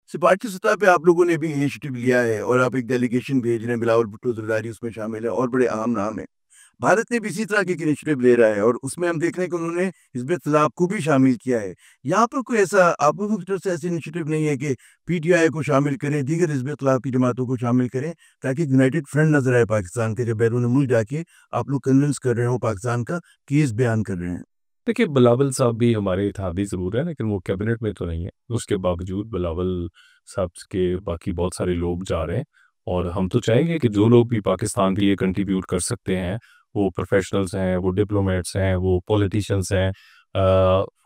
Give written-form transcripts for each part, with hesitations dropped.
सिफारती सतह पे आप लोगों ने भी इनिशिएटिव लिया है और आप एक डेलीगेशन भेज रहे हैं, बिलावल भुट्टो ज़रदारी उसमें शामिल है और बड़े अहम नाम हैं। भारत ने भी इसी तरह की एक इनिशिएटिव ले रहा है और उसमें हम देख रहे हैं कि उन्होंने हिज़्ब इत्तेलाफ को भी शामिल किया है। यहाँ पर कोई ऐसा आप लोगों की तरफ से ऐसा इनिशिएटिव नहीं है कि पीटीआई को शामिल करें, दीगर हिज़्ब इत्तेलाफ की जमातों को शामिल करें, ताकि एक यूनाइटेड फ्रंट नज़र आए पाकिस्तान के, जब बैरून मुल्क जाके आप लोग कन्विंस कर रहे हो पाकिस्तान का केस बयान कर रहे हैं? देखिए, बिलावल साहब भी हमारे इत्तेहादी ज़रूर हैं, लेकिन वो कैबिनेट में तो नहीं है। उसके बावजूद बिलावल साहब के बाकी बहुत सारे लोग जा रहे हैं और हम तो चाहेंगे कि जो लोग भी पाकिस्तान के लिए कंट्रीब्यूट कर सकते हैं, वो प्रोफ़ेशनल्स हैं, वो डिप्लोमेट्स हैं, वो पॉलिटिशियंस हैं,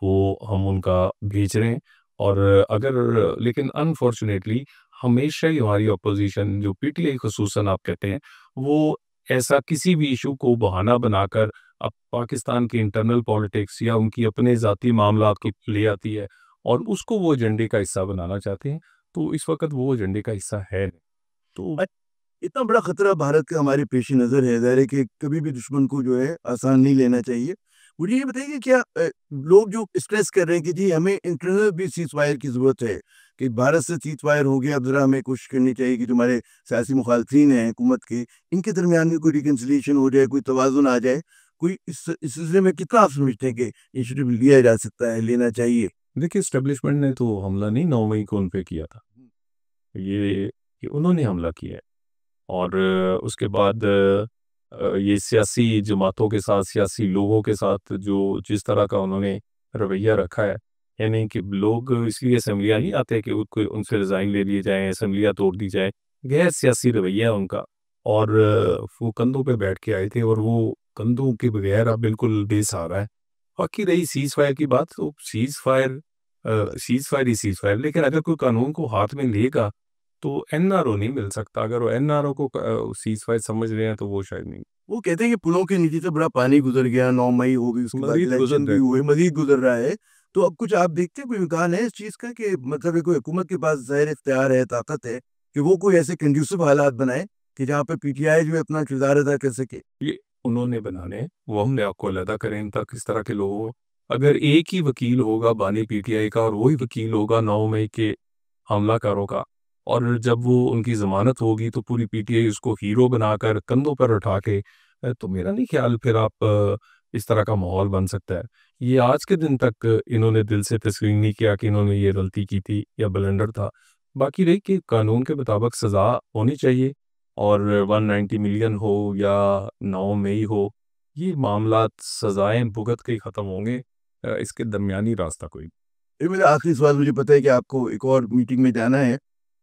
वो हम उनका भेज रहे हैं। और अगर लेकिन अनफॉर्चुनेटली हमेशा ही हमारी अपोज़िशन जो पीटीआई ख़ुसूसन आप कहते हैं, वो ऐसा किसी भी इश्यू को बहाना बनाकर अब पाकिस्तान की इंटरनल पॉलिटिक्स या उनकी अपने ज़ाती मामलात को ले आती है और उसको वो एजेंडे का हिस्सा बनाना चाहते हैं। तो इस वक़्त वो एजेंडे का हिस्सा है नहीं। तो अ, इतना बड़ा खतरा भारत का हमारे पेश नज़र है, ज़ाहिर है कि कभी भी दुश्मन को जो है आसान नहीं लेना चाहिए। मुझे ये बताइए कि क्या लोग जो स्ट्रेस कर रहे हैं कि जी हमें इंटरनल भी सीज़फायर की ज़रूरत है, कि भारत से सीज़फायर हो गया, अब ज़रा हमें कोशिश करनी चाहिए कि जो हमारे सियासी मुखालफिन हैं हुकूमत के, इनके दरमियान में कोई रिकन्सिलिएशन हो जाए, कोई तवाज़ुन आ जाए। कोई इस सिलसिले में कितना आप समझते हैं कि इनिशिएटिव लिया जा सकता है, लेना चाहिए? देखिए, एस्टेब्लिशमेंट ने तो हमला नहीं 9 मई को उन पे किया था। ये उन्होंने हमला किया है और उसके बाद ये सियासी जमातों के साथ, सियासी लोगों के साथ जो जिस तरह का उन्होंने रवैया रखा है, यानी कि लोग इसलिए असेंबलियाँ नहीं आते कि उनको उनसे रिज़ाइन ले लिए जाएँ, असेंबलियाँ तोड़ दी जाएँ। गैर सियासी रवैया है उनका और वो कंधों पे बैठ के आए थे और वो कंधों के बगैर अब बिल्कुल बेसहारा है। बाकी रही सीज़फायर की बात, तो सीज़फायर ही सीज़फायर, लेकिन अगर कोई कानून को हाथ में लेगा तो एनआरओ नहीं मिल सकता। अगर वो एनआरओ को सीज़फायर समझ रहे हैं तो वो शायद नहीं। वो कहते हैं कि पुलों के नीचे से बड़ा पानी गुज़र गया, 9 मई हो गई, उसके बाद मज़ीद गुज़र इलेक्शन भी रहे। हुए, मज़ीद गुज़र रहा है। तो अब कुछ आप देखते हैं कोई इम्कान है इस चीज़ का कि मतलब है कोई हुकूमत के पास ज़ाहिर इख्तियार है, ताकत है कि वो कोई ऐसे कंड्यूसिव हालात बनाए कि जहाँ पे पीटीआई जो है अपना किरदार अदा कर सके? ये उन्होंने बनाने हैं, वो हमने आपको अलहदा करें इन तक इस तरह के लोगों को। अगर एक ही वकील होगा बानी पीटीआई का और वही वकील होगा 9 मई के हमलाकारों का, और जब वो उनकी ज़मानत होगी तो पूरी पीटीआई उसको हीरो बनाकर कंधों पर उठा के तो मेरा नहीं ख्याल फिर आप इस तरह का माहौल बन सकता है। ये आज के दिन तक इन्होंने दिल से तस्लीम नहीं किया कि इन्होंने ये गलती की थी या ब्लंडर था। बाकी रही कि कानून के मुताबिक सज़ा होनी चाहिए और 190 मिलियन हो या 9 मई हो, ये मामलात सज़ाएँ भुगत के ही ख़त्म होंगे। इसके दरमियानी रास्ता कोई नहीं। ये मेरा आखिरी सवाल, मुझे पता है कि आपको एक और मीटिंग में जाना है।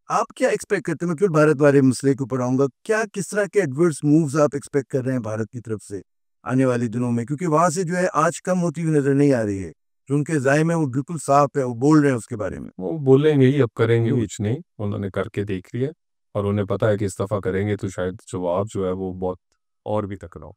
आप क्या एक्सपेक्ट करते हैं, मैं फिर भारत वाले मसले के ऊपर आऊँगा, क्या किस तरह के एडवर्स मूव्स आप एक्सपेक्ट कर रहे हैं भारत की तरफ से आने वाले दिनों में? क्योंकि वहाँ से जो है आँच कम होती हुई नज़र नहीं आ रही है। जो उनके ज़ाहिर है वो बिल्कुल साफ है, वो बोल रहे हैं उसके बारे में। वो बोलेंगे ही, अब करेंगे कुछ नहीं, उन्होंने करके देख लिया और उन्हें पता है कि इस्तीफ़ा करेंगे तो शायद जवाब जो है वो बहुत और भी तकड़ा हो।